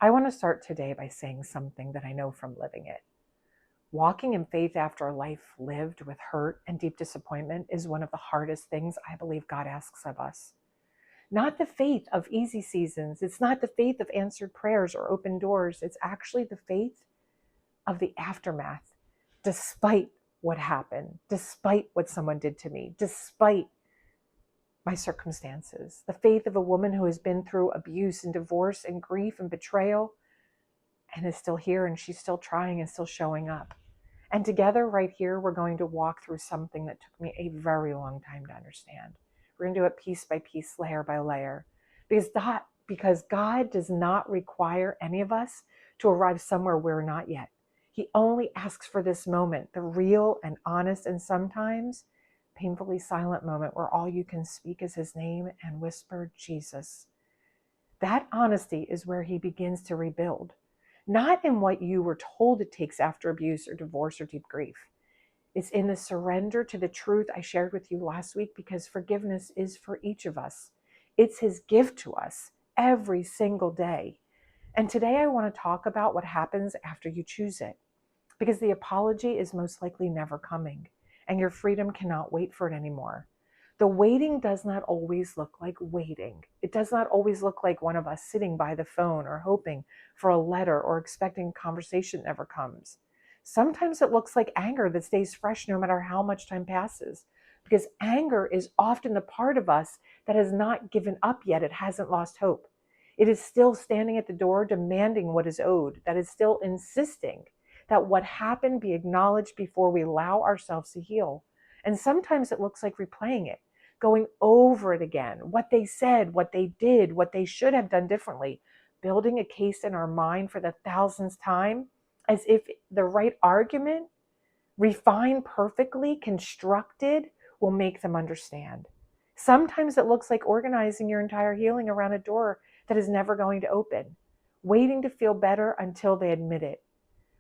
I want to start today by saying something that I know from living it. Walking in faith after a life lived with hurt and deep disappointment is one of the hardest things I believe God asks of us. Not the faith of easy seasons. It's not the faith of answered prayers or open doors. It's actually the faith of the aftermath, despite what happened, despite what someone did to me, despite my circumstances. The faith of a woman who has been through abuse and divorce and grief and betrayal and is still here, and she's still trying and still showing up. And together right here, we're going to walk through something that took me a very long time to understand. We're going to do it piece by piece, layer by layer, because God does not require any of us to arrive somewhere we're not yet. He only asks for this moment, the real and honest and sometimes painfully silent moment where all you can speak is his name and whisper, Jesus. That honesty is where he begins to rebuild. Not in what you were told it takes after abuse or divorce or deep grief. It's in the surrender to the truth I shared with you last week, because forgiveness is for each of us. It's his gift to us every single day. And today I want to talk about what happens after you choose it, because the apology is most likely never coming, and your freedom cannot wait for it anymore. The waiting does not always look like waiting. It does not always look like one of us sitting by the phone or hoping for a letter or expecting conversation never comes. Sometimes it looks like anger that stays fresh no matter how much time passes, because anger is often the part of us that has not given up yet. It hasn't lost hope. It is still standing at the door demanding what is owed, that is still insisting that what happened be acknowledged before we allow ourselves to heal. And sometimes it looks like replaying it, going over it again, what they said, what they did, what they should have done differently, building a case in our mind for the thousandth time, as if the right argument, refined perfectly, constructed, will make them understand. Sometimes it looks like organizing your entire healing around a door that is never going to open, waiting to feel better until they admit it,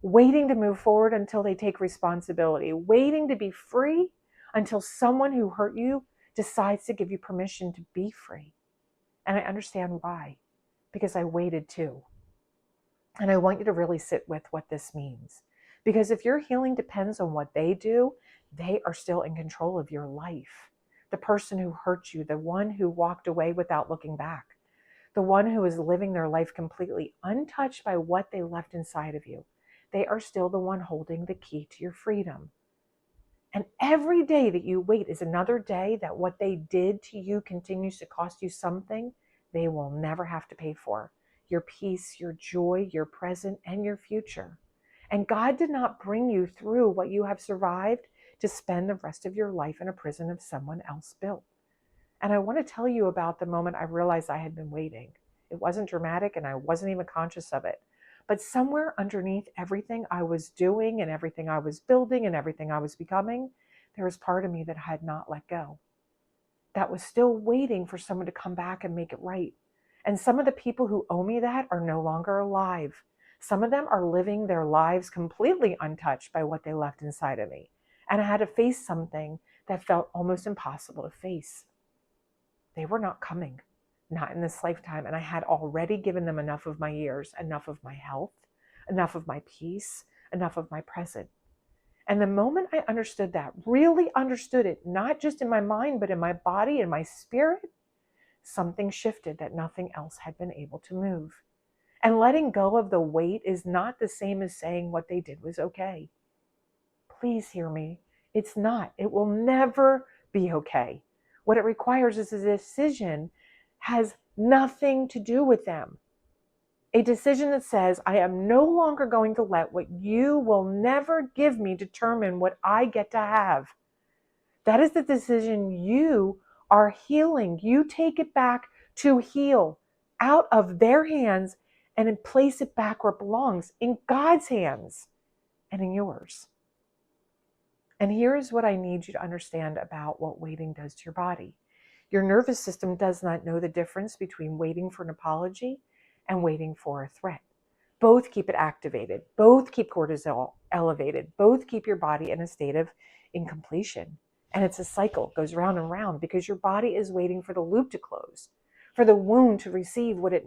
waiting to move forward until they take responsibility, waiting to be free until someone who hurt you decides to give you permission to be free. And I understand why, because I waited too. And I want you to really sit with what this means. Because if your healing depends on what they do, they are still in control of your life. The person who hurt you, the one who walked away without looking back, the one who is living their life completely untouched by what they left inside of you, they are still the one holding the key to your freedom. And every day that you wait is another day that what they did to you continues to cost you something they will never have to pay for. Your peace, your joy, your present, and your future. And God did not bring you through what you have survived to spend the rest of your life in a prison of someone else built. And I want to tell you about the moment I realized I had been waiting. It wasn't dramatic and I wasn't even conscious of it. But somewhere underneath everything I was doing and everything I was building and everything I was becoming, there was part of me that had not let go, that was still waiting for someone to come back and make it right. And some of the people who owe me that are no longer alive. Some of them are living their lives completely untouched by what they left inside of me. And I had to face something that felt almost impossible to face. They were not coming. Not in this lifetime. And I had already given them enough of my years, enough of my health, enough of my peace, enough of my present. And the moment I understood that, really understood it, not just in my mind, but in my body and my spirit, something shifted that nothing else had been able to move. And letting go of the weight is not the same as saying what they did was okay. Please hear me. It's not. It will never be okay. What it requires is a decision has nothing to do with them. A decision that says, I am no longer going to let what you will never give me determine what I get to have. That is the decision you are healing. You take it back to heal out of their hands and place it back where it belongs, in God's hands and in yours. And here is what I need you to understand about what waiting does to your body. Your nervous system does not know the difference between waiting for an apology and waiting for a threat. Both keep it activated. Both keep cortisol elevated. Both keep your body in a state of incompletion. And it's a cycle, it goes round and round, because your body is waiting for the loop to close. for the wound to receive what it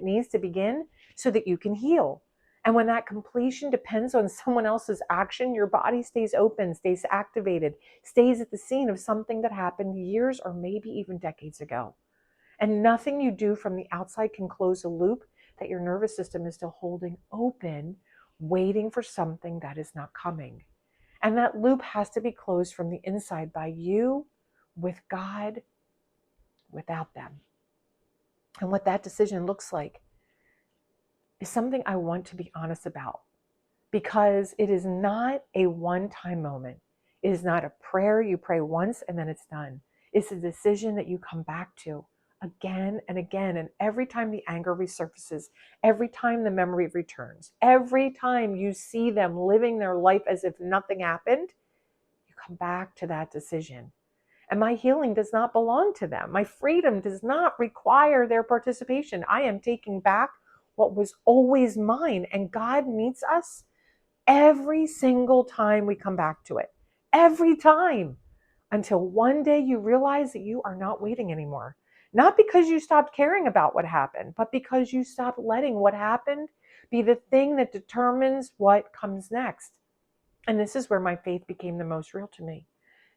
needs to begin so that you can heal. And when that completion depends on someone else's action, your body stays open, stays activated, stays at the scene of something that happened years or maybe even decades ago. And nothing you do from the outside can close a loop that your nervous system is still holding open, waiting for something that is not coming. And that loop has to be closed from the inside by you, with God, without them. And what that decision looks like is something I want to be honest about, because it is not a one-time moment. It is not a prayer you pray once and then it's done. It's a decision that you come back to again and again. And every time the anger resurfaces, every time the memory returns, every time you see them living their life as if nothing happened, you come back to that decision. And my healing does not belong to them. My freedom does not require their participation. I am taking back what was always mine. And God meets us every single time we come back to it. Every time. Until one day you realize that you are not waiting anymore. Not because you stopped caring about what happened, but because you stopped letting what happened be the thing that determines what comes next. And this is where my faith became the most real to me.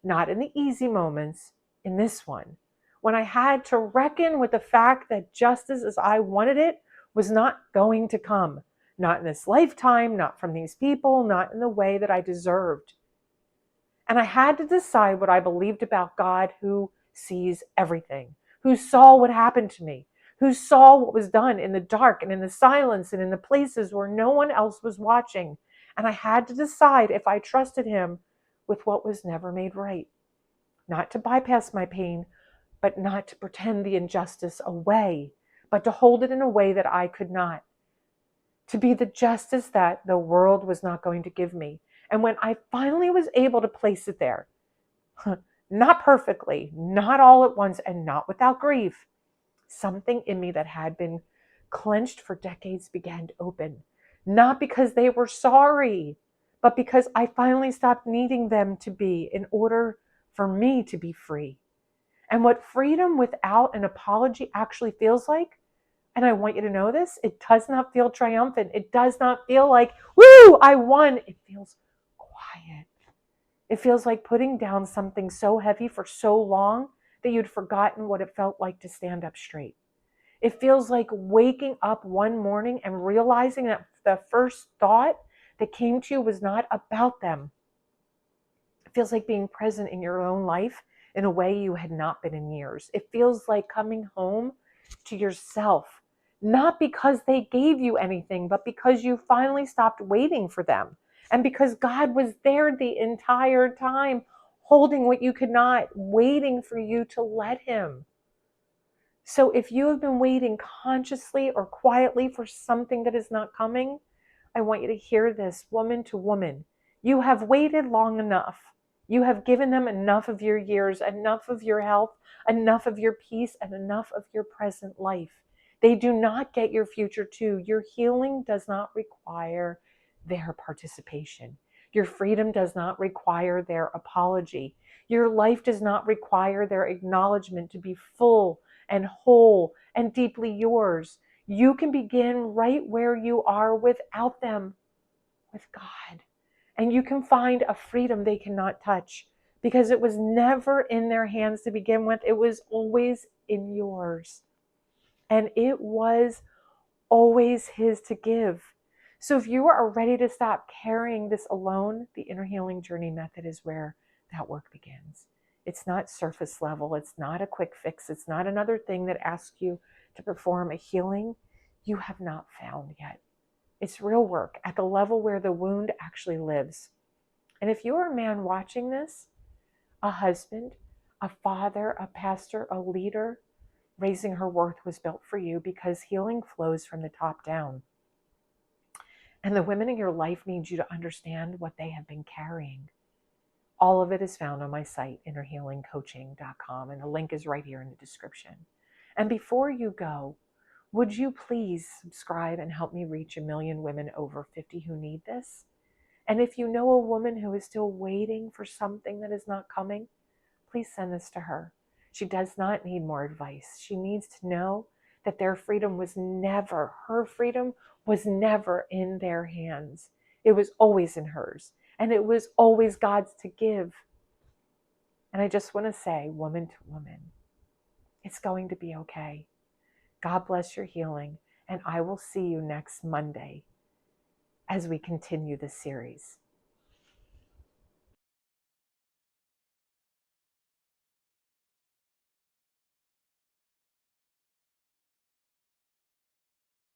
Not in the easy moments, in this one, when I had to reckon with the fact that justice as I wanted it was not going to come. Not in this lifetime, not from these people, not in the way that I deserved. And I had to decide what I believed about God, who sees everything, who saw what happened to me, who saw what was done in the dark and in the silence and in the places where no one else was watching. And I had to decide if I trusted him with what was never made right. Not to bypass my pain, but not to pretend the injustice away, but to hold it in a way that I could not. To be the justice that the world was not going to give me. And when I finally was able to place it there, not perfectly, not all at once, and not without grief, something in me that had been clenched for decades began to open. Not because they were sorry, but because I finally stopped needing them to be in order for me to be free. And what freedom without an apology actually feels like, and I want you to know this, it does not feel triumphant. It does not feel like, woo, I won. It feels quiet. It feels like putting down something so heavy for so long that you'd forgotten what it felt like to stand up straight. It feels like waking up one morning and realizing that the first thought that came to you was not about them. It feels like being present in your own life in a way you had not been in years. It feels like coming home to yourself, not because they gave you anything, but because you finally stopped waiting for them. And because God was there the entire time, holding what you could not, waiting for you to let him. So if you have been waiting consciously or quietly for something that is not coming, I want you to hear this, woman to woman. You have waited long enough. You have given them enough of your years, enough of your health, enough of your peace, and enough of your present life. They do not get your future too. Your healing does not require their participation. Your freedom does not require their apology. Your life does not require their acknowledgement to be full and whole and deeply yours. You can begin right where you are without them, with God. And you can find a freedom they cannot touch because it was never in their hands to begin with. It was always in yours. And it was always his to give. So if you are ready to stop carrying this alone, the inner healing journey method is where that work begins. It's not surface level. It's not a quick fix. It's not another thing that asks you to perform a healing you have not found yet. It's real work at the level where the wound actually lives. And if you're a man watching this, a husband, a father, a pastor, a leader, raising her worth was built for you because healing flows from the top down. And the women in your life need you to understand what they have been carrying. All of it is found on my site, innerhealingcoaching.com, and the link is right here in the description. And before you go, would you please subscribe and help me reach 1 million women over 50 who need this? And if you know a woman who is still waiting for something that is not coming, please send this to her. She does not need more advice. She needs to know that their freedom was never, her freedom was never in their hands. It was always in hers. And it was always God's to give. And I just want to say, woman to woman, it's going to be okay. God bless your healing. And I will see you next Monday as we continue this series.